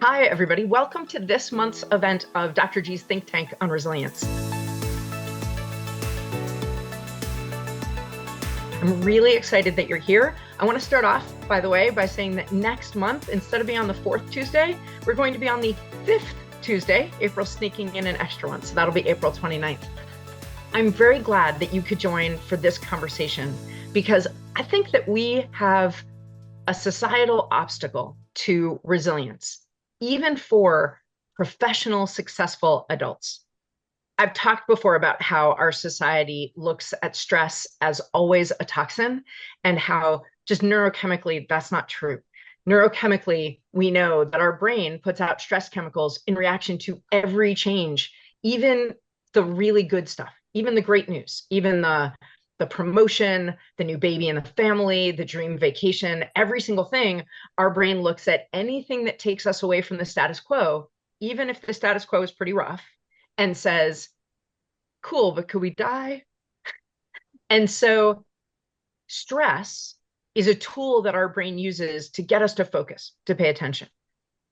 Hi, everybody. Welcome to this month's event of Dr. G's Think Tank on Resilience. I'm really excited that you're here. I want to start off, by the way, by saying that next month, instead of being on the 4th Tuesday, we're going to be on the 5th Tuesday, April sneaking in an extra one. So that'll be April 29th. I'm very glad that you could join for this conversation because I think that we have a societal obstacle to resilience, even for professional, successful adults. I've talked before about how our society looks at stress as always a toxin and how just neurochemically that's not true. Neurochemically, we know that our brain puts out stress chemicals in reaction to every change, even the really good stuff, even the great news, even the promotion, the new baby in the family, the dream vacation, every single thing. Our brain looks at anything that takes us away from the status quo, even if the status quo is pretty rough, and says, cool, but could we die? And so stress is a tool that our brain uses to get us to focus, to pay attention.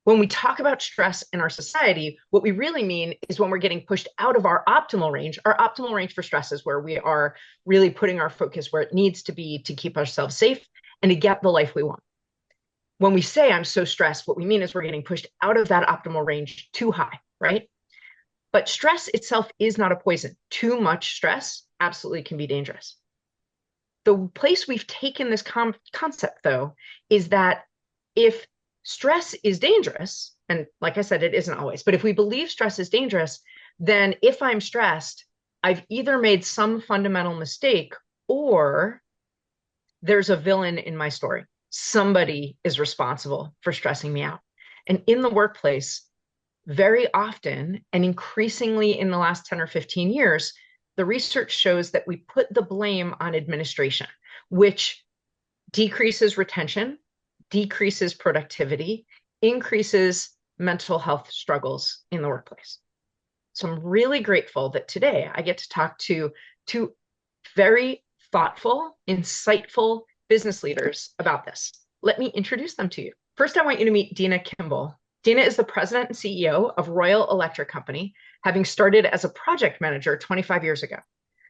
When we talk about stress in our society, what we really mean is when we're getting pushed out of our optimal range. Our optimal range for stress is where we are really putting our focus where it needs to be to keep ourselves safe and to get the life we want. When we say I'm so stressed, what we mean is we're getting pushed out of that optimal range too high, right? But stress itself is not a poison. Too much stress absolutely can be dangerous. The place we've taken this concept, though, is that if stress is dangerous, and like I said, it isn't always, but if we believe stress is dangerous, then if I'm stressed, I've either made some fundamental mistake or there's a villain in my story. Somebody is responsible for stressing me out. And in the workplace, very often, and increasingly in the last 10 or 15 years, the research shows that we put the blame on administration, which decreases retention, decreases productivity, increases mental health struggles in the workplace. So I'm really grateful that today I get to talk to two very thoughtful, insightful business leaders about this. Let me introduce them to you. First, I want you to meet Dina Kimball. Dina is the president and CEO of Royal Electric Company, having started as a project manager 25 years ago.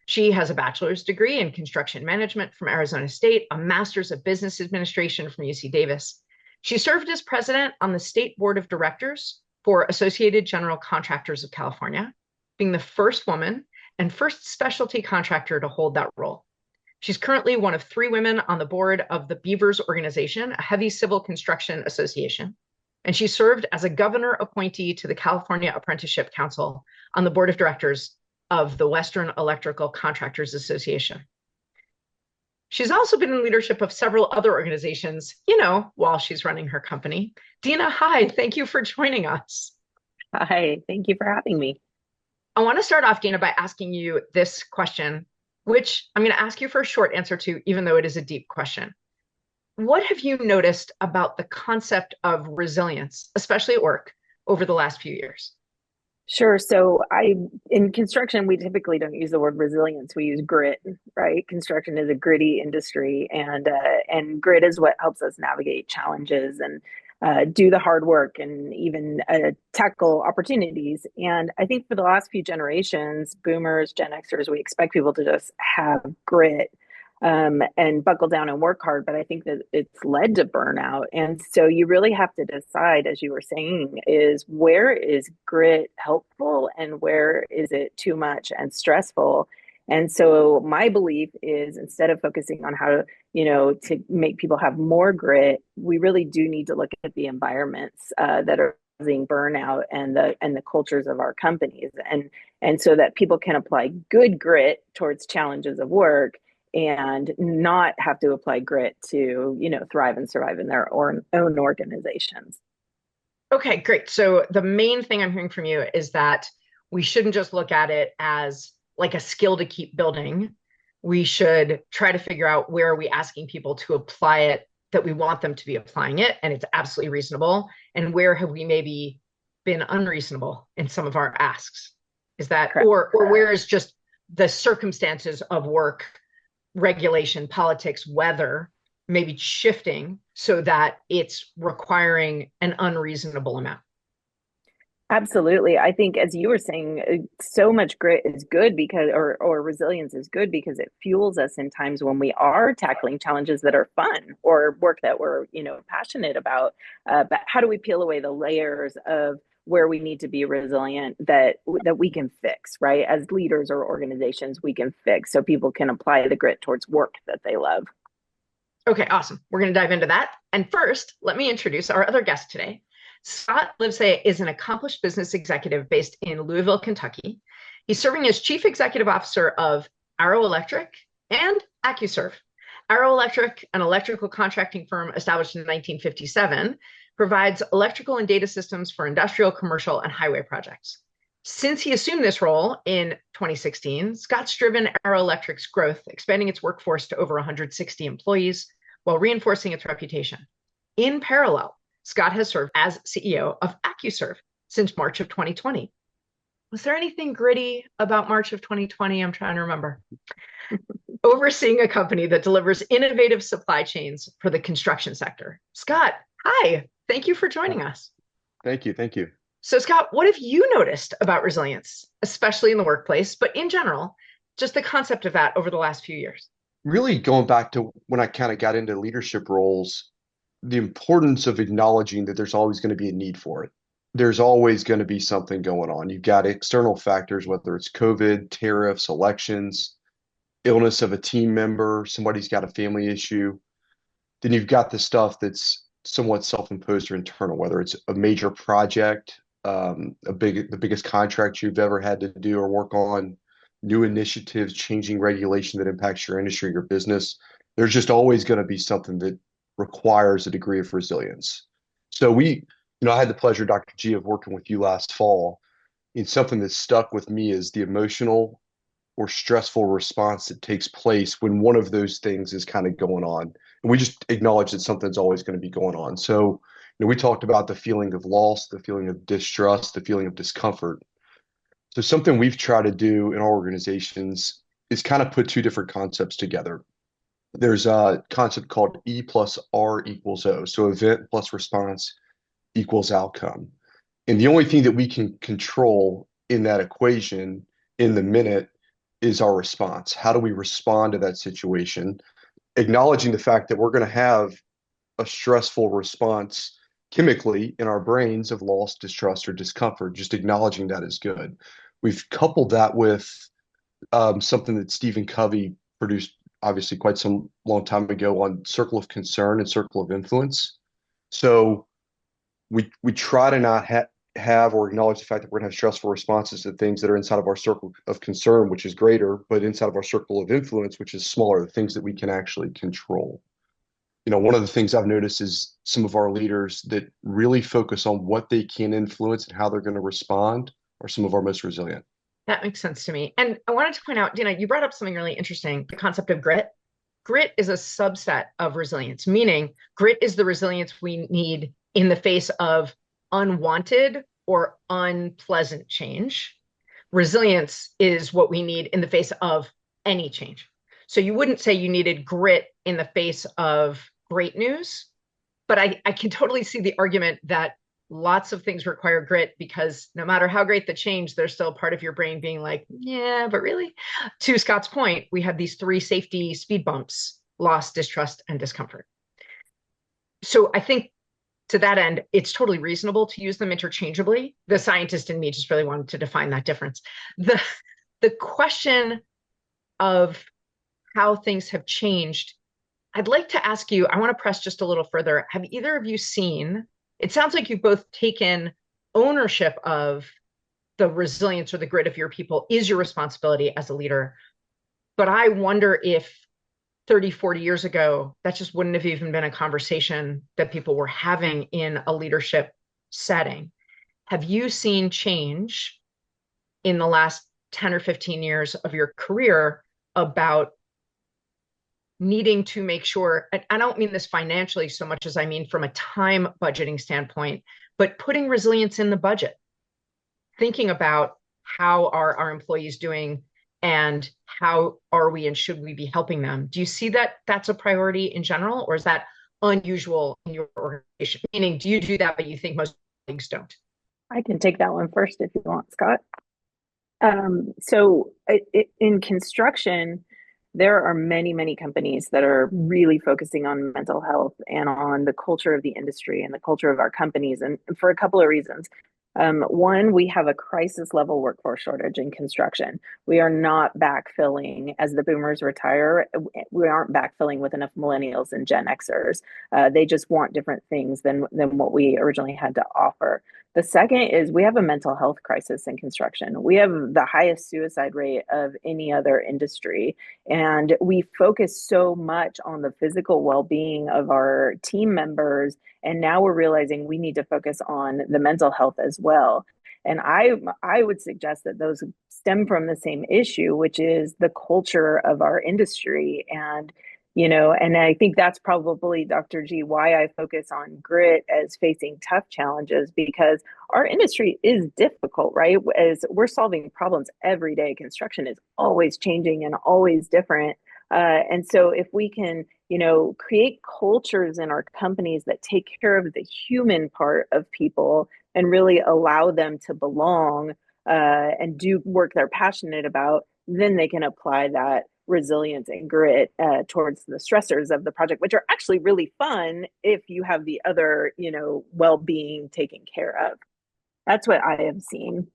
She has a bachelor's degree in construction management from Arizona State, a master's of business administration from UC Davis. She served as president on the state board of directors for Associated General Contractors of California, being the first woman and first specialty contractor to hold that role. She's currently one of 3 women on the board of the Beavers Organization, a heavy civil construction association. And she served as a governor appointee to the California Apprenticeship Council on the board of directors of the Western Electrical Contractors Association. She's also been in leadership of several other organizations, while she's running her company. Dina, hi, thank you for joining us. Hi, thank you for having me. I want to start off, Dina, by asking you this question, which I'm going to ask you for a short answer to, even though it is a deep question. What have you noticed about the concept of resilience, especially at work, over the last few years? Sure. In construction, we typically don't use the word resilience. We use grit, right? Construction is a gritty industry, and grit is what helps us navigate challenges and do the hard work and even tackle opportunities. And I think for the last few generations, boomers, Gen Xers, we expect people to just have grit and buckle down and work hard. But I think that it's led to burnout. And so you really have to decide, as you were saying, is where is grit helpful and where is it too much and stressful? And so my belief is instead of focusing on how to make people have more grit, we really do need to look at the environments that are causing burnout and the cultures of our companies. And so that people can apply good grit towards challenges of work and not have to apply grit to, thrive and survive in their own organizations. Okay, great. So the main thing I'm hearing from you is that we shouldn't just look at it as like a skill to keep building. We should try to figure out where are we asking people to apply it, that we want them to be applying it, and it's absolutely reasonable. And where have we maybe been unreasonable in some of our asks? Is that, Correct. or where is just the circumstances of work, regulation, politics, weather, maybe shifting so that it's requiring an unreasonable amount? Absolutely. I think as you were saying, so much grit is good because or resilience is good because it fuels us in times when we are tackling challenges that are fun or work that we're, passionate about. But how do we peel away the layers of where we need to be resilient that we can fix, right? As leaders or organizations, we can fix so people can apply the grit towards work that they love. Okay, awesome. We're going to dive into that. And first, let me introduce our other guest today. Scott Livesay is an accomplished business executive based in Louisville, Kentucky. He's serving as Chief Executive Officer of Arrow Electric and AccuServe. Arrow Electric, an electrical contracting firm established in 1957, provides electrical and data systems for industrial, commercial, and highway projects. Since he assumed this role in 2016, Scott's driven Arrow Electric's growth, expanding its workforce to over 160 employees while reinforcing its reputation. In parallel, Scott has served as CEO of AccuServe since March of 2020. Was there anything gritty about March of 2020? I'm trying to remember. Overseeing a company that delivers innovative supply chains for the construction sector. Scott, hi. Thank you for joining us. Thank you. Thank you. So, Scott, what have you noticed about resilience, especially in the workplace, but in general, just the concept of that over the last few years? Really going back to when I kind of got into leadership roles, the importance of acknowledging that there's always going to be a need for it. There's always going to be something going on. You've got external factors, whether it's COVID, tariffs, elections, illness of a team member, somebody's got a family issue. Then you've got the stuff that's somewhat self-imposed or internal, whether it's a major project, the biggest contract you've ever had to do or work on, new initiatives, changing regulation that impacts your industry, your business. There's just always going to be something that requires a degree of resilience. So I had the pleasure, Dr. G, of working with you last fall. And something that stuck with me is the emotional or stressful response that takes place when one of those things is kind of going on. And we just acknowledge that something's always going to be going on. So, we talked about the feeling of loss, the feeling of distrust, the feeling of discomfort. So something we've tried to do in our organizations is kind of put two different concepts together. There's a concept called E plus R equals O. So event plus response equals outcome. And the only thing that we can control in that equation in the minute is our response. How do we respond to that situation? Acknowledging the fact that we're going to have a stressful response chemically in our brains of loss, distrust, or discomfort. Just acknowledging that is good. We've coupled that with something that Stephen Covey produced, obviously quite some long time ago, on circle of concern and circle of influence. So we try to not have or acknowledge the fact that we're going to have stressful responses to things that are inside of our circle of concern, which is greater, but inside of our circle of influence, which is smaller, the things that we can actually control. One of the things I've noticed is some of our leaders that really focus on what they can influence and how they're going to respond are some of our most resilient. That makes sense to me. And I wanted to point out, you brought up something really interesting, the concept of grit. Grit is a subset of resilience, meaning grit is the resilience we need in the face of unwanted or unpleasant change. Resilience is what we need in the face of any change. So you wouldn't say you needed grit in the face of great news, but I can totally see the argument that lots of things require grit because no matter how great the change, there's still part of your brain being like, yeah, but really? To Scott's point, we have these three safety speed bumps: loss, distrust, and discomfort. So I think to that end, it's totally reasonable to use them interchangeably. The scientist in me just really wanted to define that difference. The question of how things have changed, I'd like to ask you, I want to press just a little further. Have either of you seen, it sounds like you've both taken ownership of the resilience or the grit of your people is your responsibility as a leader. But I wonder if 30, 40 years ago, that just wouldn't have even been a conversation that people were having in a leadership setting. Have you seen change in the last 10 or 15 years of your career about needing to make sure, and I don't mean this financially so much as I mean from a time budgeting standpoint, but putting resilience in the budget, thinking about how are our employees doing and how are we and should we be helping them? Do you see that that's a priority in general, or is that unusual in your organization? Meaning, do you do that, but you think most colleagues don't? I can take that one first if you want, Scott. In construction, there are many, many companies that are really focusing on mental health and on the culture of the industry and the culture of our companies, and for a couple of reasons. One, we have a crisis level workforce shortage in construction. We are not backfilling as the boomers retire. We aren't backfilling with enough millennials and Gen Xers. They just want different things than what we originally had to offer. The second is we have a mental health crisis in construction. We have the highest suicide rate of any other industry. And we focus so much on the physical well being of our team members. And now we're realizing we need to focus on the mental health as well. And I would suggest that those stem from the same issue, which is the culture of our industry. And I think that's probably, Dr. G, why I focus on grit as facing tough challenges, because our industry is difficult, right? As we're solving problems every day, construction is always changing and always different. And so if we can, create cultures in our companies that take care of the human part of people and really allow them to belong and do work they're passionate about, then they can apply that resilience and grit towards the stressors of the project, which are actually really fun if you have the other, well-being taken care of. That's what I have seen.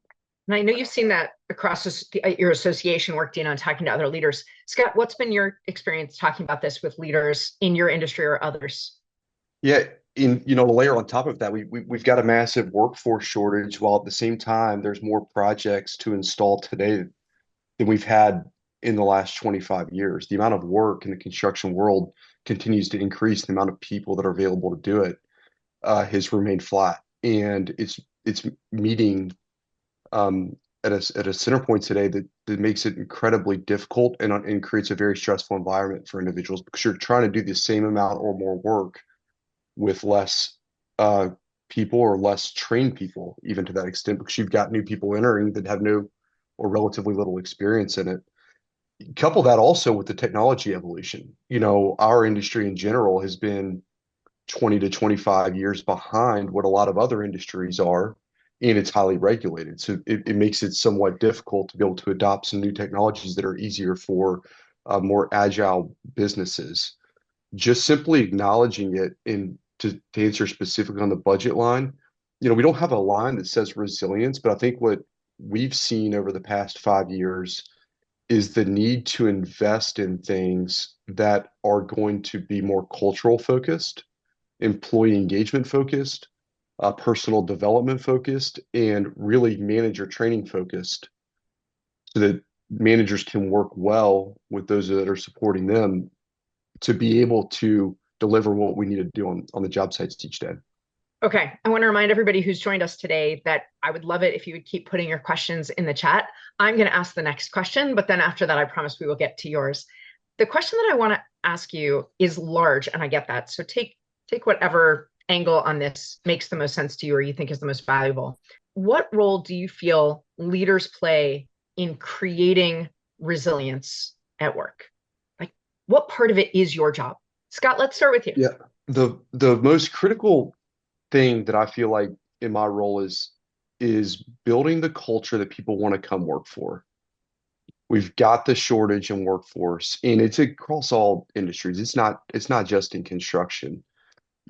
And I know you've seen that across your association work, Dina, on talking to other leaders. Scott, what's been your experience talking about this with leaders in your industry or others? Yeah, to layer on top of that, we've got a massive workforce shortage, while at the same time there's more projects to install today than we've had in the last 25 years. The amount of work in the construction world continues to increase. The amount of people that are available to do it has remained flat, and it's meeting at a center point today that makes it incredibly difficult and creates a very stressful environment for individuals, because you're trying to do the same amount or more work with less uh, people or less trained people, even to that extent, because you've got new people entering that have no or relatively little experience in it. Couple that also with the technology evolution. Our industry in general has been 20 to 25 years behind what a lot of other industries are, and it's highly regulated. So it makes it somewhat difficult to be able to adopt some new technologies that are easier for more agile businesses. Just simply acknowledging it, and to answer specifically on the budget line, we don't have a line that says resilience, but I think what we've seen over the past 5 years is the need to invest in things that are going to be more cultural focused, employee engagement focused, personal development focused, and really manager training focused, so that managers can work well with those that are supporting them to be able to deliver what we need to do on the job sites each day. Okay, I want to remind everybody who's joined us today that I would love it if you would keep putting your questions in the chat. I'm going to ask the next question, but then after that, I promise we will get to yours. The question that I want to ask you is large, and I get that. So take whatever angle on this makes the most sense to you or you think is the most valuable. What role do you feel leaders play in creating resilience at work? Like, what part of it is your job? Scott, let's start with you. Yeah. The most critical thing that I feel like in my role is building the culture that people want to come work for. We've got the shortage in workforce, and it's across all industries. It's not just in construction,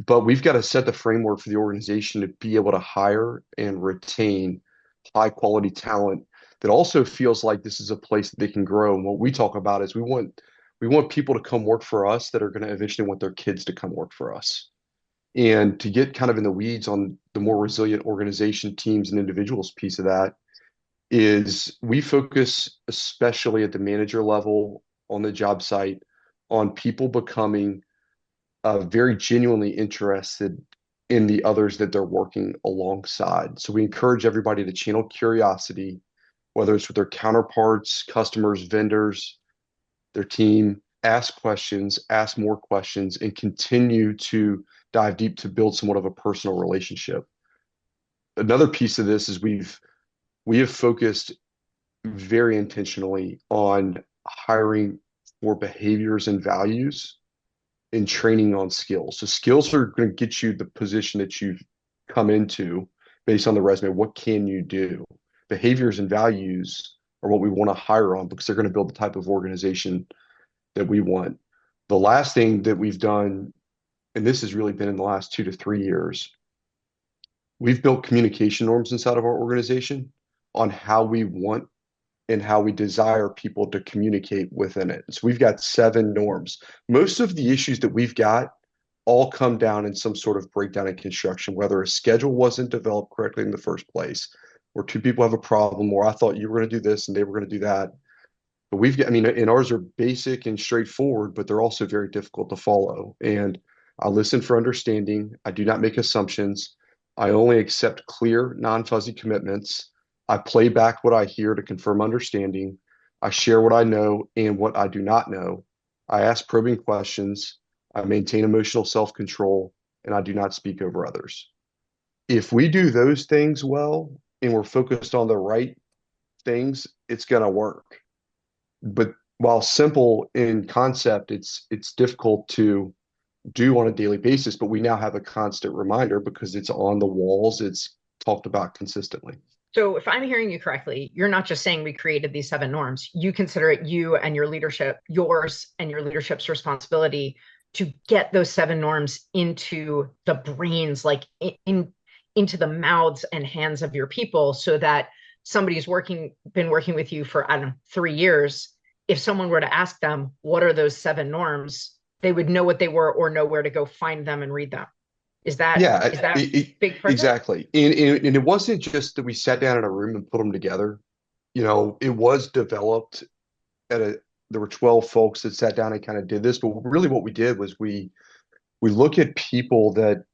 but we've got to set the framework for the organization to be able to hire and retain high quality talent that also feels like this is a place that they can grow. And what we talk about is we want people to come work for us that are going to eventually want their kids to come work for us. And to get kind of in the weeds on the more resilient organization, teams, and individuals piece of that, is we focus, especially at the manager level on the job site, on people becoming very genuinely interested in the others that they're working alongside. So we encourage everybody to channel curiosity, whether it's with their counterparts, customers, vendors, their team, ask questions, ask more questions, and continue to dive deep to build somewhat of a personal relationship. Another piece of this is we have focused very intentionally on hiring for behaviors and values and training on skills. So skills are going to get you the position that you've come into, based on the resume. What can you do? Behaviors and values are what we want to hire on because they're going to build the type of organization that we want. The last thing that we've done, and this has really been in the last 2 to 3 years, we've built communication norms inside of our organization on how we want and how we desire people to communicate within it. So we've got 7 norms. Most of the issues that we've got all come down in some sort of breakdown in construction, whether a schedule wasn't developed correctly in the first place, or 2 people have a problem, or I thought you were going to do this and they were going to do that. But we've got, I mean, and ours are basic and straightforward, but they're also very difficult to follow. And I listen for understanding. I do not make assumptions. I only accept clear, non-fuzzy commitments. I play back what I hear to confirm understanding. I share what I know and what I do not know. I ask probing questions. I maintain emotional self-control, and I do not speak over others. If we do those things well and we're focused on the right things, it's going to work. But while simple in concept, it's difficult to do on a daily basis, but we now have a constant reminder because it's on the walls, it's talked about consistently. So if I'm hearing you correctly, you're not just saying we created these 7 norms. You consider it you and your leadership, yours and your leadership's responsibility to get those 7 norms into the brains, like into the mouths and hands of your people, so that somebody's been working with you for, I don't know, 3 years. If someone were to ask them, what are those 7 norms? They would know what they were or know where to go find them and read them. Yeah, Is that big part of it? exactly. And it wasn't just that we sat down in a room and put them together. It was developed at a, there were 12 folks that sat down and kind of did this, but really what we did was we look at people that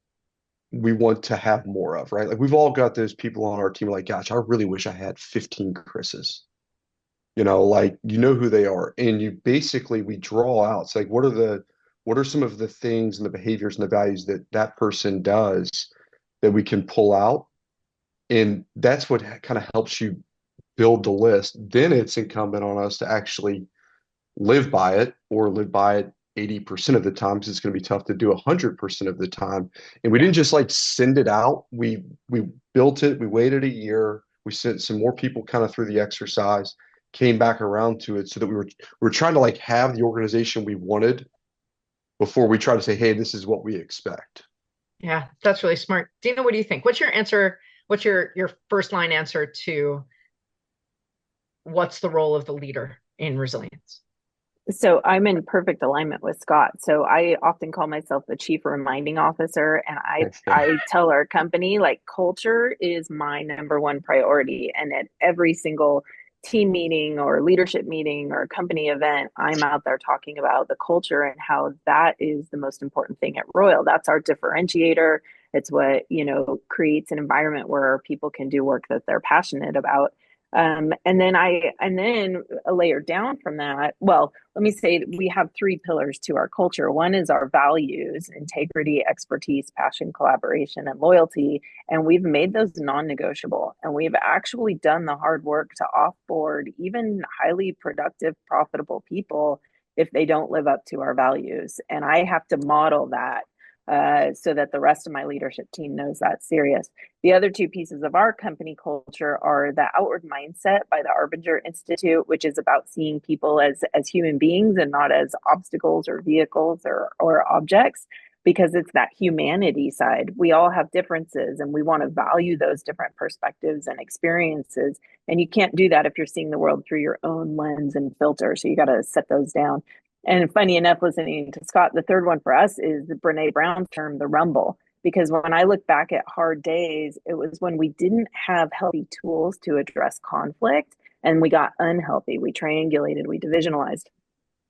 we want to have more of, right? Like we've all got those people on our team like, gosh, I really wish I had 15 Chris's. Like you know who they are. And you basically we draw out. It's like what are some of the things and the behaviors and the values that that person does that we can pull out? And that's what kind of helps you build the list. Then it's incumbent on us to actually live by it or live by it 80% of the time because it's going to be tough to do 100% of the time. And we Yeah. didn't just like send it out. We built it. We waited a year. We sent some more people kind of through the exercise, came back around to it so that we were trying to like have the organization we wanted before we try to say, hey, this is what we expect. Yeah, that's really smart. Dina, what do you think? What's your answer? What's your first line answer to what's the role of the leader in resilience? So I'm in perfect alignment with Scott. So I often call myself the chief reminding officer, and I tell our company like culture is my number one priority. And at every single team meeting or leadership meeting or company event, I'm out there talking about the culture and how that is the most important thing at Royal. That's our differentiator. It's what, creates an environment where people can do work that they're passionate about. And then a layer down from that, well, let me say that we have 3 pillars to our culture. One is our values: integrity, expertise, passion, collaboration, and loyalty. And we've made those non-negotiable. And we've actually done the hard work to offboard even highly productive, profitable people if they don't live up to our values. And I have to model that so that the rest of my leadership team knows that's serious. The other 2 pieces of our company culture are the outward mindset by the Arbinger Institute, which is about seeing people as human beings and not as obstacles or vehicles or objects, because it's that humanity side. We all have differences and we want to value those different perspectives and experiences. And you can't do that if you're seeing the world through your own lens and filter. So you got to set those down. And funny enough, listening to Scott, the third one for us is the Brene Brown term, the rumble. Because when I look back at hard days, it was when we didn't have healthy tools to address conflict and we got unhealthy. We triangulated, we divisionalized.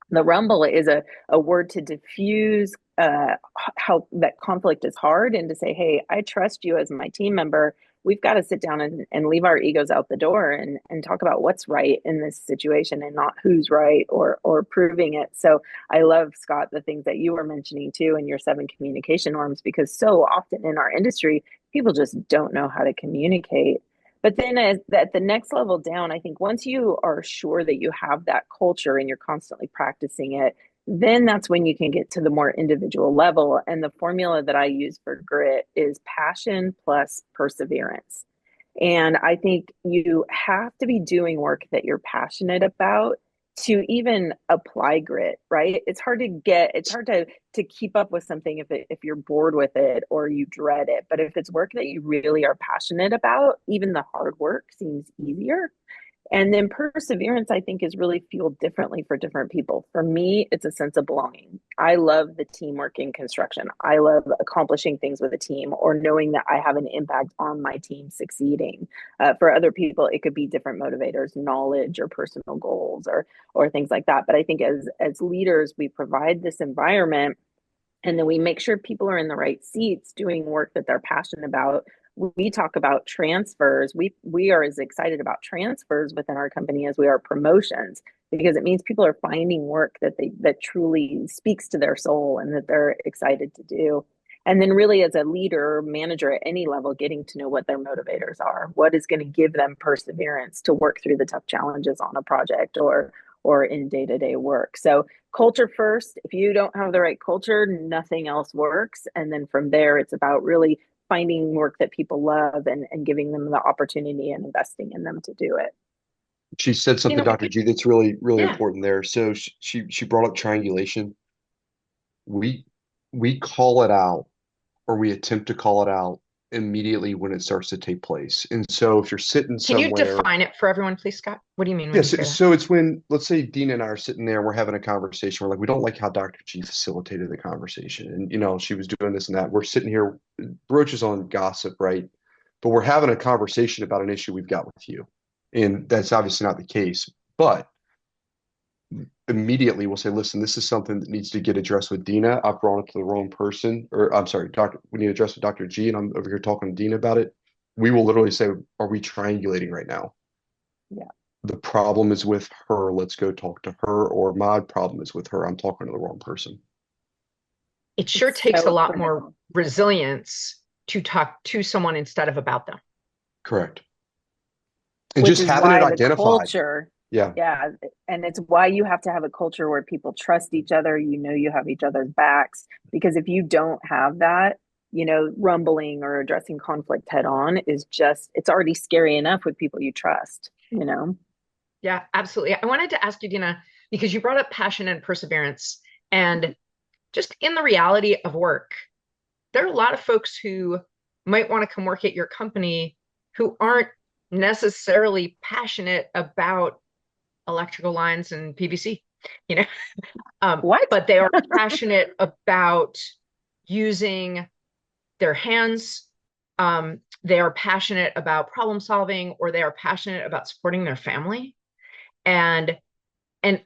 The rumble is a word to diffuse how that conflict is hard and to say, hey, I trust you as my team member. We've got to sit down and leave our egos out the door and talk about what's right in this situation and not who's right or proving it. So I love, Scott, the things that you were mentioning too in your 7 communication norms, because so often in our industry, people just don't know how to communicate. But then at the next level down, I think once you are sure that you have that culture and you're constantly practicing it, Then that's when you can get to the more individual level. And the formula that I use for grit is passion plus perseverance. And I think you have to be doing work that you're passionate about to even apply grit, right? It's hard to keep up with something if you're bored with it or you dread it. But if it's work that you really are passionate about, even the hard work seems easier. And then perseverance, I think, is really fueled differently for different people. For me, it's a sense of belonging. I love the teamwork in construction. I love accomplishing things with a team or knowing that I have an impact on my team succeeding. For other people, it could be different motivators, knowledge or personal goals or things like that. But I think as leaders, we provide this environment and then we make sure people are in the right seats doing work that they're passionate about. We talk about transfers. We are as excited about transfers within our company as we are promotions, because it means people are finding work that truly speaks to their soul and that they're excited to do. And then really as a leader or manager at any level, getting to know what their motivators are, what is going to give them perseverance to work through the tough challenges on a project or in day-to-day work. So culture first. If you don't have the right culture, nothing else works. And then from there, it's about really finding work that people love and giving them the opportunity and investing in them to do it. She said You something, know, Dr. G, that's really, really yeah. important there. So she brought up triangulation. We we call it out, or we attempt to call it out immediately when it starts to take place. And so if you're sitting Can you somewhere, define it for everyone, please, Scott? What do you mean when you yes, say that? so it's when, let's say Dina and I are sitting there, we're having a conversation. We're like, we don't like how Dr. G facilitated the conversation. And, she was doing this and that. We're sitting here, broaches on gossip, right? But we're having a conversation about an issue we've got with you. And that's obviously not the case. But immediately we'll say, listen, this is something that needs to get addressed with Dina. I've brought it to the wrong person, or I'm sorry, Doctor, we need to address with Dr. G, and I'm over here talking to Dina about it. We will literally say, are we triangulating right now? Yeah. The problem is with her. Let's go talk to her. Or my problem is with her. I'm talking to the wrong person. It sure It's takes a so lot more critical. resilience to talk to someone instead of about them. Correct. And Which just is having it why the identified. culture, Yeah. yeah, and it's why you have to have a culture where people trust each other, you have each other's backs, because if you don't have that, rumbling or addressing conflict head on is just, it's already scary enough with people you trust. Yeah, absolutely. I wanted to ask you, Dina, because you brought up passion and perseverance, and just in the reality of work, there are a lot of folks who might want to come work at your company who aren't necessarily passionate about electrical lines and PVC, you know, What? but they are passionate about using their hands. They are passionate about problem solving, or they are passionate about supporting their family. And and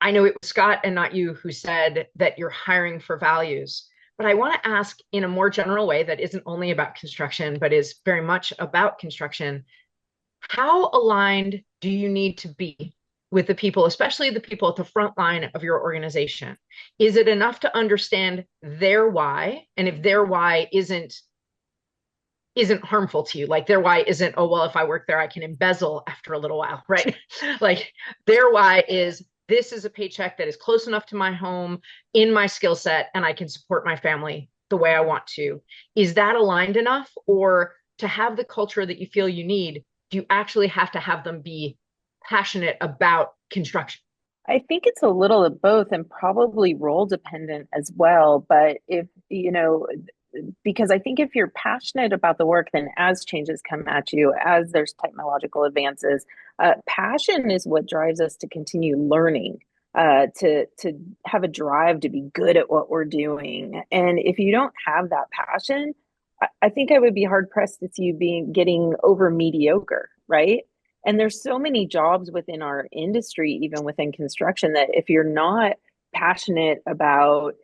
I know it was Scott and not you who said that you're hiring for values. But I want to ask in a more general way that isn't only about construction, but is very much about construction. How aligned do you need to be with the people, especially the people at the front line of your organization? Is it enough to understand their why? And if their why isn't harmful to you, like their why isn't, oh, well, if I work there, I can embezzle after a little while, right? Like their why is, this is a paycheck that is close enough to my home in my skill set, and I can support my family the way I want to. Is that aligned enough? Or to have the culture that you feel you need, do you actually have to have them be passionate about construction? I think it's a little of both and probably role dependent as well. But because I think if you're passionate about the work, then as changes come at you, as there's technological advances, passion is what drives us to continue learning, to have a drive to be good at what we're doing. And if you don't have that passion, I think I would be hard pressed to see you getting over mediocre, right? And there's so many jobs within our industry, even within construction, that if you're not passionate about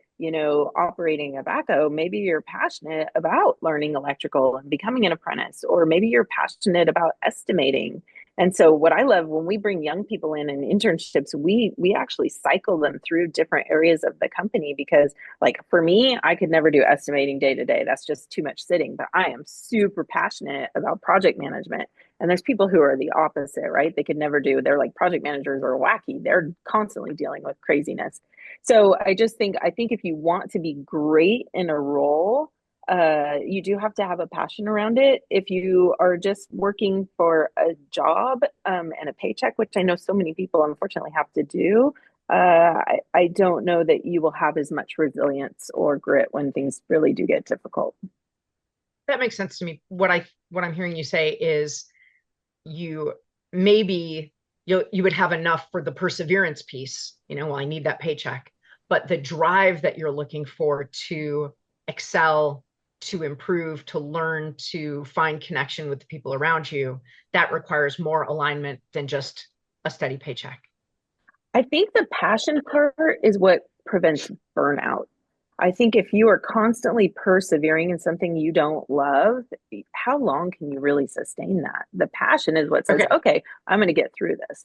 operating a backhoe, maybe you're passionate about learning electrical and becoming an apprentice, or maybe you're passionate about estimating. And so what I love when we bring young people in internships, we actually cycle them through different areas of the company because like for me, I could never do estimating day to day. That's just too much sitting, but I am super passionate about project management. And there's people who are the opposite, right? They could never do, they're like project managers are wacky. They're constantly dealing with craziness. So I think if you want to be great in a role, you do have to have a passion around it. If you are just working for a job and a paycheck, which I know so many people unfortunately have to do, I don't know that you will have as much resilience or grit when things really do get difficult. That makes sense to me. What I'm hearing you say is you maybe you would have enough for the perseverance piece, well, I need that paycheck, but the drive that you're looking for to excel, to improve, to learn, to find connection with the people around you, that requires more alignment than just a steady paycheck. I think the passion part is what prevents burnout. I think if you are constantly persevering in something you don't love, how long can you really sustain that? The passion is what says, Okay, okay, I'm going to get through this.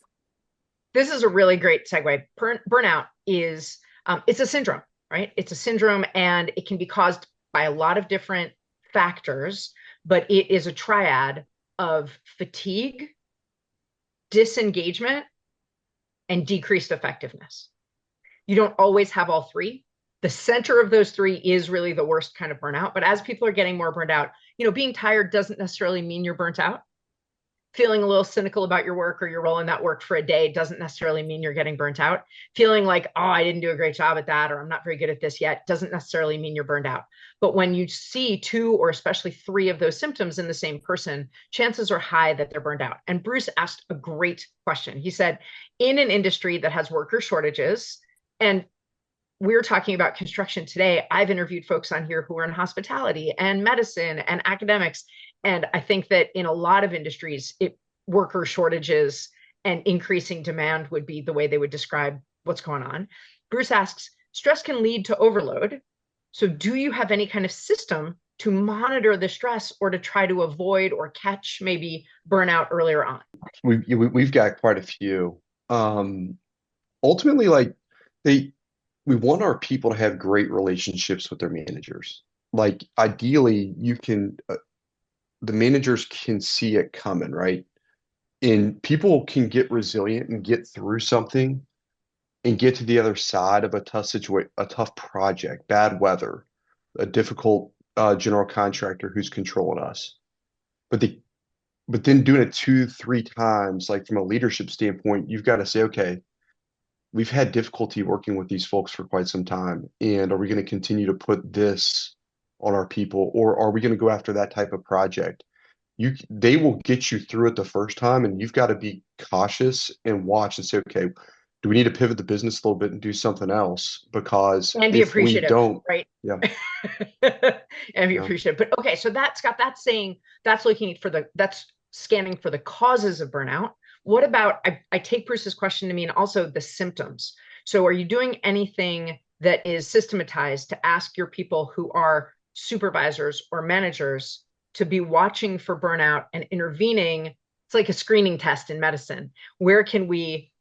this is a really great segue. Burnout is it's a syndrome, right? It's a syndrome, and it can be caused by a lot of different factors, but it is a triad of fatigue, disengagement, and decreased effectiveness. You don't always have all three. The center of those three is really the worst kind of burnout. But as people are getting more burned out, being tired doesn't necessarily mean you're burnt out. Feeling a little cynical about your work or you're rolling that work for a day doesn't necessarily mean you're getting burnt out. Feeling like, oh, I didn't do a great job at that, or I'm not very good at this yet, doesn't necessarily mean you're burned out. But when you see two or especially three of those symptoms in the same person, chances are high that they're burned out. And Bruce asked a great question. He said, in an industry that has worker shortages, and we're talking about construction today. I've interviewed folks on here who are in hospitality and medicine and academics. And I think that in a lot of industries, worker shortages and increasing demand would be the way they would describe what's going on. Bruce asks, stress can lead to overload. So do you have any kind of system to monitor the stress or to try to avoid or catch maybe burnout earlier on? We've got quite a few. Ultimately, like they we want our people to have great relationships with their managers. Like ideally, the managers can see it coming, right? And people can get resilient and get through something and get to the other side of a tough situation, a tough project, bad weather, a difficult general contractor who's controlling us. But the but then doing it two, three times, like from a leadership standpoint, you've got to say, okay, we've had difficulty working with these folks for quite some time. And are we going to continue to put this on our people, or are we going to go after that type of project? They will get you through it the first time, and you've got to be cautious and watch and say, okay, do we need to pivot the business a little bit and do something else? Because And be if we appreciative, don't, right? yeah, And be yeah, appreciative. But okay, so that's Scott, that's saying that's scanning for the causes of burnout. What about I take Bruce's question to mean also the symptoms. So are you doing anything that is systematized to ask your people who are supervisors or managers to be watching for burnout and intervening? It's like a screening test in medicine. How can we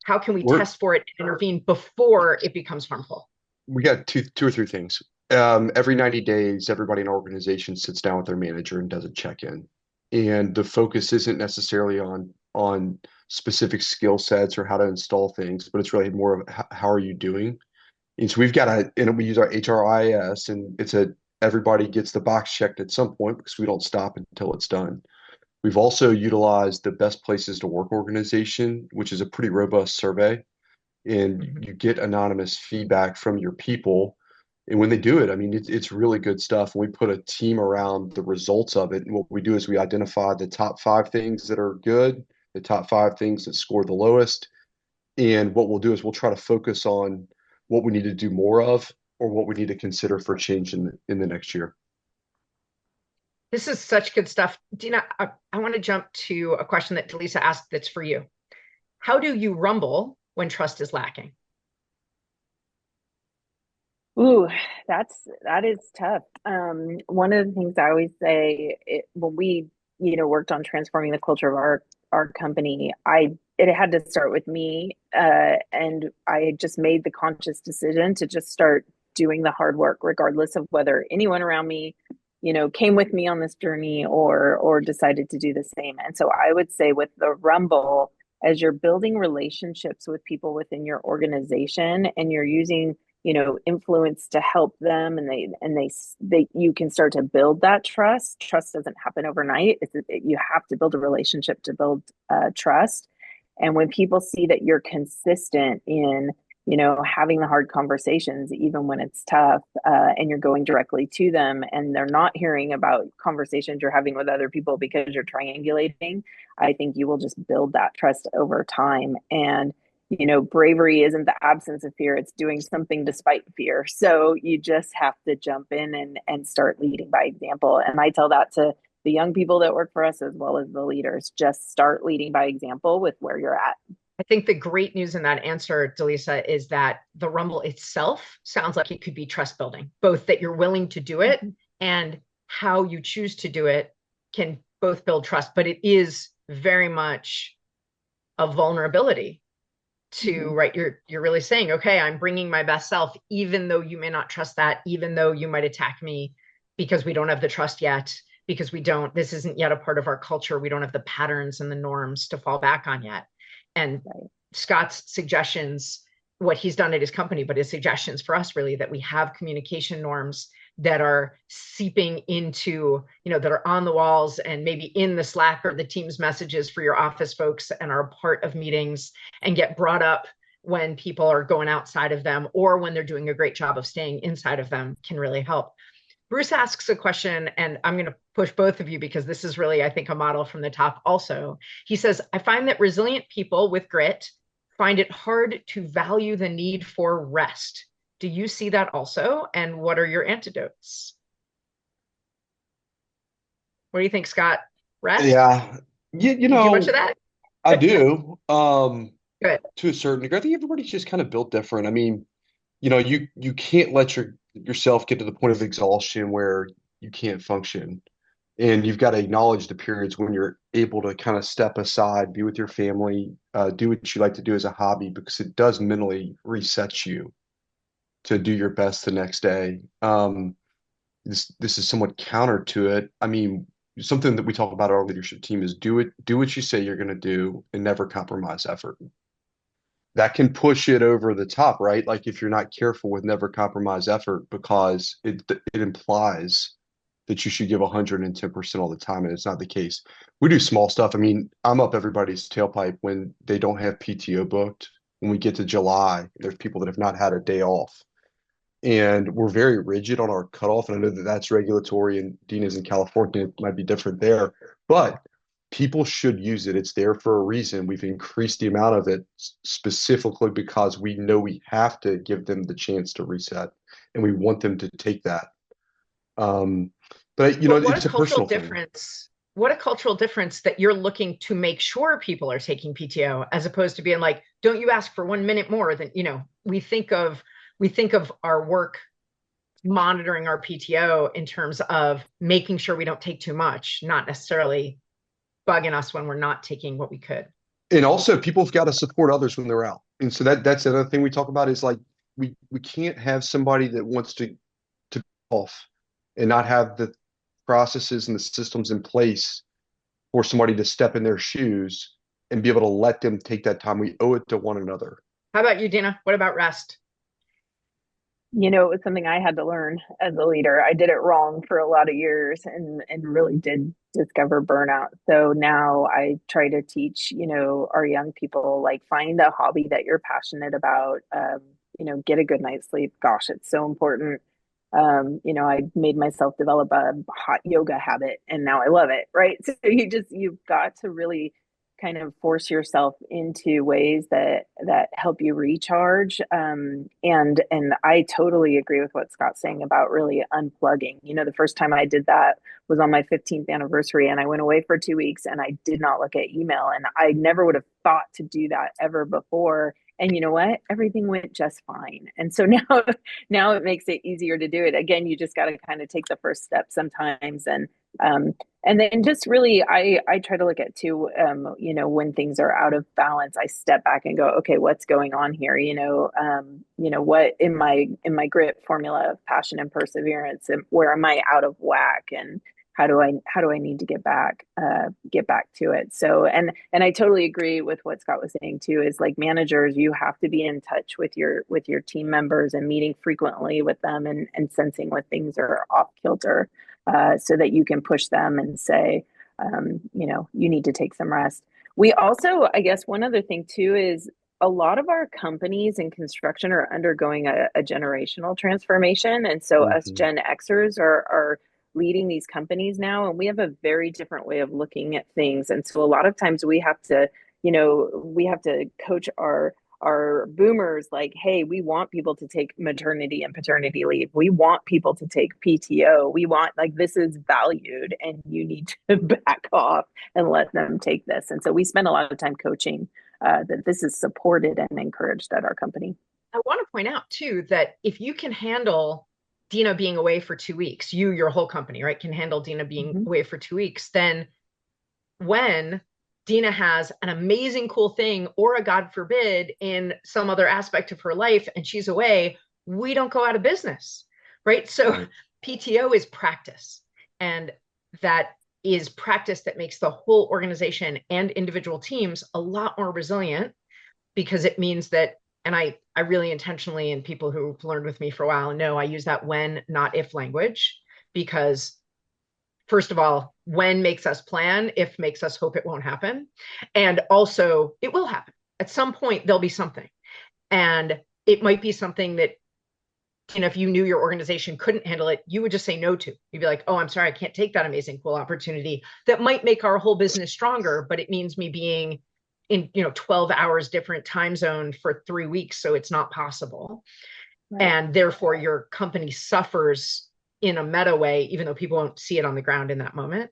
we're test for it and intervene before it becomes harmful? we got two or three things. Every 90 days, everybody in our organization sits down with their manager and does a check-in. And the focus isn't necessarily on specific skill sets or how to install things, but it's really more of how are you doing? And so and we use our HRIS, and everybody gets the box checked at some point because we don't stop until it's done. We've also utilized the best places to work organization, which is a pretty robust survey, and Mhm. you get anonymous feedback from your people. And when they do it, I mean, it's really good stuff. And we put a team around the results of it. And what we do is we identify the top five things that are good, the top five things that score the lowest. And what we'll do is we'll try to focus on what we need to do more of or what we need to consider for change in the next year. This is such good stuff. Dina, I want to jump to a question that Delisa asked that's for you. How do you rumble when trust is lacking? Ooh, that is tough. One of the things I always say when we worked on transforming the culture of our company, it had to start with me, and I just made the conscious decision to just start doing the hard work, regardless of whether anyone around me, came with me on this journey or decided to do the same. And so I would say with the Rumble, as you're building relationships with people within your organization and you're using influence to help them, and they you can start to build that trust doesn't happen overnight. You have to build a relationship to build trust. And when people see that you're consistent in having the hard conversations even when it's tough, and you're going directly to them and they're not hearing about conversations you're having with other people because you're triangulating, I think you will just build that trust over time. And bravery isn't the absence of fear, it's doing something despite fear. So you just have to jump in and start leading by example. And I tell that to the young people that work for us as well as the leaders. Just start leading by example with where you're at. I think the great news in that answer, Delisa, is that the Rumble itself sounds like it could be trust building, both that you're willing to do it and how you choose to do it can both build trust, but it is very much a vulnerability to, right? You're really saying, okay, I'm bringing my best self, even though you may not trust that, even though you might attack me because we don't have the trust yet, because this isn't yet a part of our culture. We don't have the patterns and the norms to fall back on yet. And Scott's suggestions, what he's done at his company, but his suggestions for us really that we have communication norms that are seeping into, that are on the walls and maybe in the Slack or the Teams messages for your office folks and are part of meetings and get brought up when people are going outside of them or when they're doing a great job of staying inside of them can really help. Bruce asks a question, and I'm going to push both of you because this is really, I think, a model from the top also. He says, I find that resilient people with grit find it hard to value the need for rest. Do you see that also? And what are your antidotes? What do you think, Scott? Rest? Yeah. You Do much know, of that? I do. Good. To a certain degree. I think everybody's just kind of built different. I mean, you can't let yourself get to the point of exhaustion where you can't function. And you've got to acknowledge the periods when you're able to kind of step aside, be with your family, do what you like to do as a hobby, because it does mentally reset you to do your best the next day. This is somewhat counter to it. I mean, something that we talk about our leadership team is do what you say you're going to do and never compromise effort. That can push it over the top, right? Like if you're not careful with never compromise effort, because it implies that you should give 110% all the time, and it's not the case. We do small stuff. I mean, I'm up everybody's tailpipe when they don't have PTO booked. When we get to July, there's people that have not had a day off. And we're very rigid on our cutoff. And I know that that's regulatory, and Dina's in California, it might be different there. But people should use it. It's there for a reason. We've increased the amount of it specifically because we know we have to give them the chance to reset, and we want them to take that. But it's a personal thing. What a cultural difference that you're looking to make sure people are taking PTO as opposed to being like, don't you ask for 1 minute more than, we think of our work monitoring our PTO in terms of making sure we don't take too much, not necessarily bugging us when we're not taking what we could. And also people have got to support others when they're out. And so that's another thing we talk about is like, we can't have somebody that wants to off and not have the processes and the systems in place for somebody to step in their shoes and be able to let them take that time. We owe it to one another. How about you, Dina? What about rest? It was something I had to learn as a leader. I did it wrong for a lot of years and really did discover burnout. So now I try to teach, our young people, like, find a hobby that you're passionate about, get a good night's sleep. Gosh, it's so important. I made myself develop a hot yoga habit and now I love it, right? So you've got to really kind of force yourself into ways that help you recharge. And I totally agree with what Scott's saying about really unplugging. The first time I did that was on my 15th anniversary, and I went away for 2 weeks and I did not look at email, and I never would have thought to do that ever before. And you know what? Everything went just fine. And so now it makes it easier to do it. Again, you just got to kind of take the first step sometimes. Um, and then just really, I try to look at too, when things are out of balance, I step back and go, okay, what's going on here? What in my grit formula of passion and perseverance, and where am I out of whack? And how do I need to get back to it? So, and I totally agree with what Scott was saying too, is like managers, you have to be in touch with your team members and meeting frequently with them, and sensing when things are off kilter, so that you can push them and say, you need to take some rest. We also, I guess, one other thing too is a lot of our companies in construction are undergoing a generational transformation. And so us Mhm. Gen Xers are leading these companies now, and we have a very different way of looking at things. And so a lot of times we have to coach our boomers, like, hey, we want people to take maternity and paternity leave. We want people to take PTO. We want, like, this is valued, and you need to back off and let them take this. And so we spend a lot of time coaching that this is supported and encouraged at our company. I want to point out too that if you can handle Dina being away for 2 weeks, your whole company, right, can handle Dina being Mm-hmm. away for 2 weeks, then when Dina has an amazing, cool thing, or a God forbid, in some other aspect of her life and she's away, we don't go out of business, right? So Right. PTO is practice. And that is practice that makes the whole organization and individual teams a lot more resilient, because it means that, and I really intentionally, and people who've learned with me for a while know I use that when, not if language, because first of all, when makes us plan, if makes us hope it won't happen. And also, it will happen. At some point, there'll be something. And it might be something that, if you knew your organization couldn't handle it, you would just say no to. You'd be like, oh, I'm sorry, I can't take that amazing, cool opportunity that might make our whole business stronger, but it means me being in 12 hours different time zone for 3 weeks. So it's not possible. Right. And therefore your company suffers in a meta way, even though people won't see it on the ground in that moment.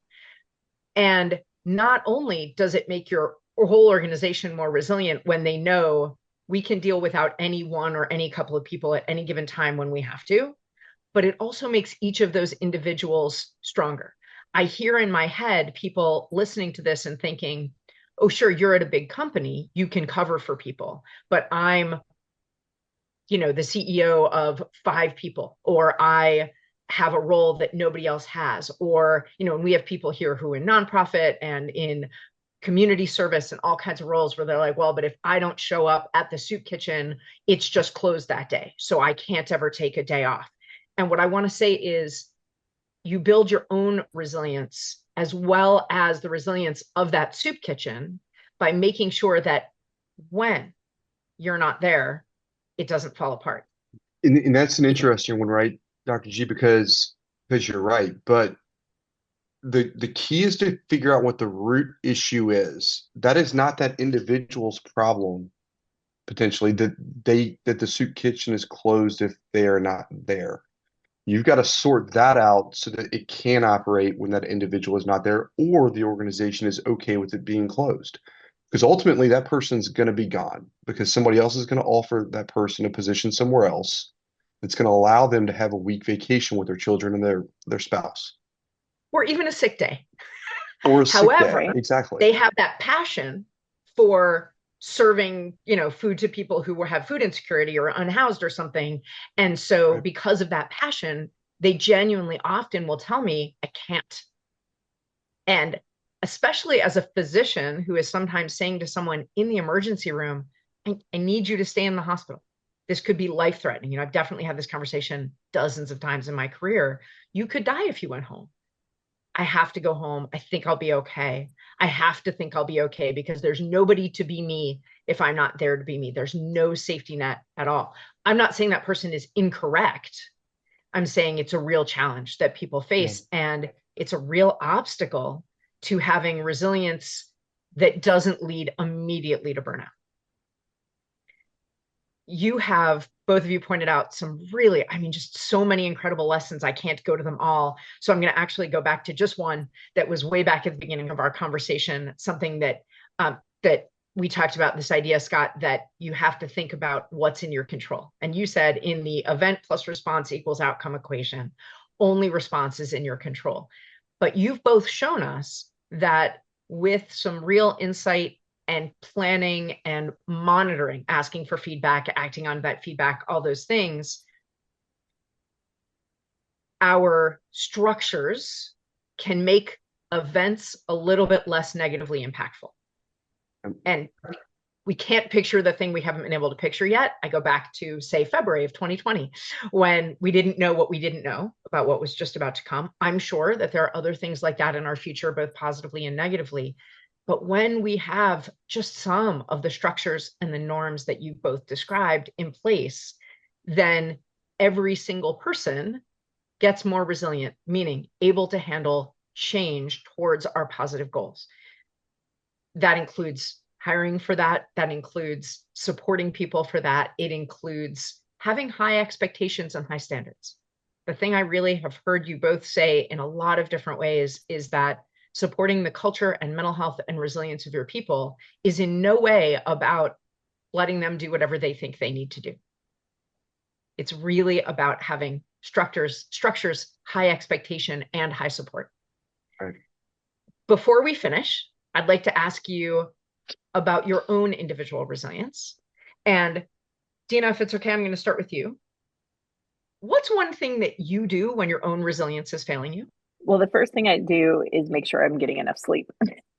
And not only does it make your whole organization more resilient when they know we can deal without any one or any couple of people at any given time when we have to, but it also makes each of those individuals stronger. I hear in my head people listening to this and thinking, oh, sure, you're at a big company, you can cover for people, but I'm the CEO of 5 people, or I have a role that nobody else has, or, and we have people here who are in nonprofit and in community service and all kinds of roles where they're like, well, but if I don't show up at the soup kitchen, it's just closed that day. So I can't ever take a day off. And what I want to say is you build your own resilience as well as the resilience of that soup kitchen by making sure that when you're not there, it doesn't fall apart. And that's an interesting one, right, Dr. G, because you're right. But the key is to figure out what the root issue is. That is not that individual's problem, potentially, that the soup kitchen is closed if they are not there. You've got to sort that out so that it can operate when that individual is not there, or the organization is okay with it being closed. Because ultimately that person's going to be gone because somebody else is going to offer that person a position somewhere else that's going to allow them to have a week vacation with their children and their spouse. Or even a sick day. Or a sick day. However, Right. Exactly. they have that passion for serving, food to people who have food insecurity or unhoused or something. And so Right. because of that passion, they genuinely often will tell me, I can't. And especially as a physician who is sometimes saying to someone in the emergency room, I need you to stay in the hospital. This could be life threatening. I've definitely had this conversation dozens of times in my career. You could die if you went home. I have to go home. I think I'll be okay. I have to think I'll be okay because there's nobody to be me if I'm not there to be me. There's no safety net at all. I'm not saying that person is incorrect. I'm saying it's a real challenge that people Yeah. face, and it's a real obstacle to having resilience that doesn't lead immediately to burnout. You have, both of you pointed out some really, just so many incredible lessons. I can't go to them all. So I'm going to actually go back to just one that was way back at the beginning of our conversation, something that we talked about this idea, Scott, that you have to think about what's in your control. And you said in the event plus response equals outcome equation, only response is in your control. But you've both shown us that with some real insight and planning and monitoring, asking for feedback, acting on that feedback, all those things, our structures can make events a little bit less negatively impactful. And we can't picture the thing we haven't been able to picture yet. I go back to, say, February of 2020, when we didn't know what we didn't know about what was just about to come. I'm sure that there are other things like that in our future, both positively and negatively. But when we have just some of the structures and the norms that you both described in place, then every single person gets more resilient, meaning able to handle change towards our positive goals. That includes hiring for that. That includes supporting people for that. It includes having high expectations and high standards. The thing I really have heard you both say in a lot of different ways is that supporting the culture and mental health and resilience of your people is in no way about letting them do whatever they think they need to do. It's really about having structures, high expectation, and high support. Right. Before we finish, I'd like to ask you about your own individual resilience. And Dina, if it's okay, I'm going to start with you. What's one thing that you do when your own resilience is failing you? Well, the first thing I do is make sure I'm getting enough sleep.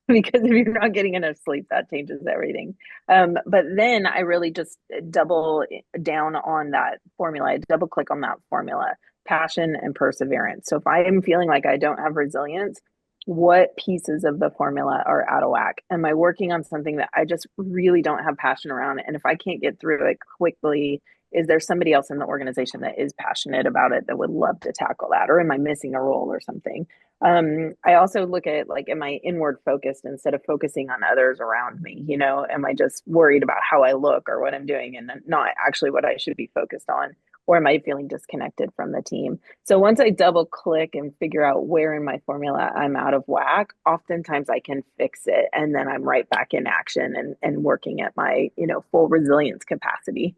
Because if you're not getting enough sleep, that changes everything. But then I really just double down on that formula. I double click on that formula: passion and perseverance. So if I am feeling like I don't have resilience, what pieces of the formula are out of whack? Am I working on something that I just really don't have passion around? And if I can't get through it quickly, is there somebody else in the organization that is passionate about it that would love to tackle that? Or am I missing a role or something? I also look at, like, am I inward focused instead of focusing on others around me? You know, am I just worried about how I look or what I'm doing and not actually what I should be focused on? Or am I feeling disconnected from the team? So once I double click and figure out where in my formula I'm out of whack, oftentimes I can fix it. And then I'm right back in action and working at my, full resilience capacity.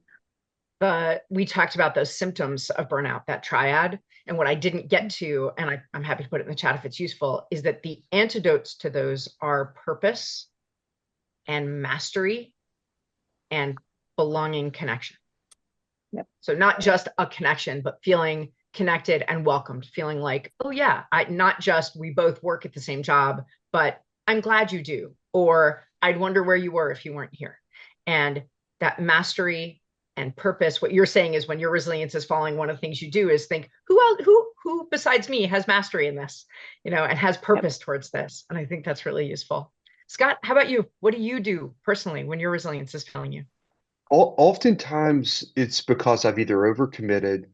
We talked about those symptoms of burnout, that triad. And what I didn't get to, and I'm happy to put it in the chat if it's useful, is that the antidotes to those are purpose and mastery and belonging connection. Yep. So not just a connection, but feeling connected and welcomed, feeling like, oh yeah, not just we both work at the same job, but I'm glad you do, or I'd wonder where you were if you weren't here. And that mastery and purpose, what you're saying is when your resilience is falling, one of the things you do is think, who else, who besides me has mastery in this, and has purpose towards this. And I think that's really useful. Scott, how about you? What do you do personally when your resilience is failing you? Oftentimes it's because I've either overcommitted,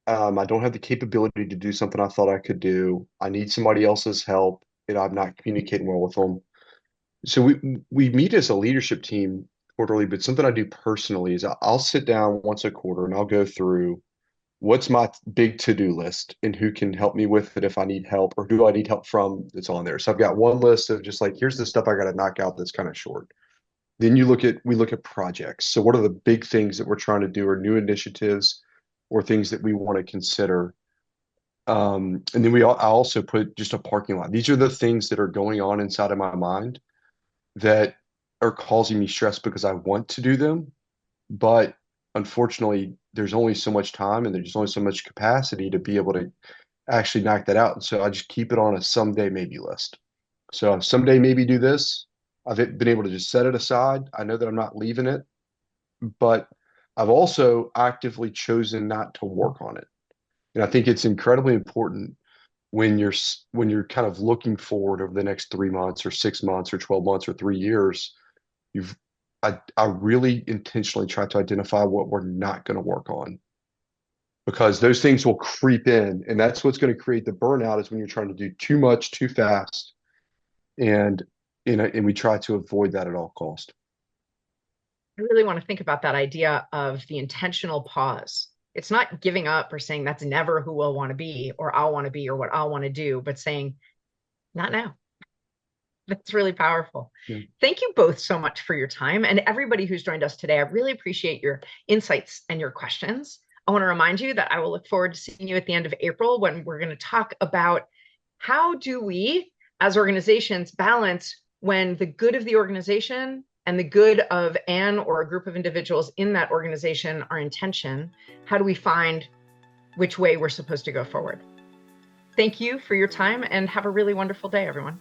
I don't have the capability to do something I thought I could do. I need somebody else's help, and I'm not communicating well with them. So we meet as a leadership team quarterly, but something I do personally is I'll sit down once a quarter and I'll go through what's my big to-do list and who can help me with it if I need help, or who I need help from that's on there. So I've got one list of just like, here's the stuff I got to knock out that's kind of short. Then we look at projects. So what are the big things that we're trying to do, or new initiatives or things that we want to consider? And then I also put just a parking lot. These are the things that are going on inside of my mind that are causing me stress because I want to do them, but unfortunately, there's only so much time and there's only so much capacity to be able to actually knock that out. And so I just keep it on a someday maybe list. So someday maybe do this. I've been able to just set it aside. I know that I'm not leaving it, but I've also actively chosen not to work on it. And I think it's incredibly important when you're kind of looking forward over the next 3 months or 6 months or 12 months or 3 years. I really intentionally try to identify what we're not going to work on, because those things will creep in, and that's what's going to create the burnout, is when you're trying to do too much too fast, and and we try to avoid that at all cost. I really want to think about that idea of the intentional pause. It's not giving up or saying that's never who we'll want to be or I'll want to be or what I'll want to do, but saying, not now. That's really powerful. Yeah. Thank you both so much for your time, and everybody who's joined us today. I really appreciate your insights and your questions. I want to remind you that I will look forward to seeing you at the end of April when we're going to talk about how do we, as organizations, balance when the good of the organization and the good of an or a group of individuals in that organization are in tension. How do we find which way we're supposed to go forward? Thank you for your time, and have a really wonderful day, everyone.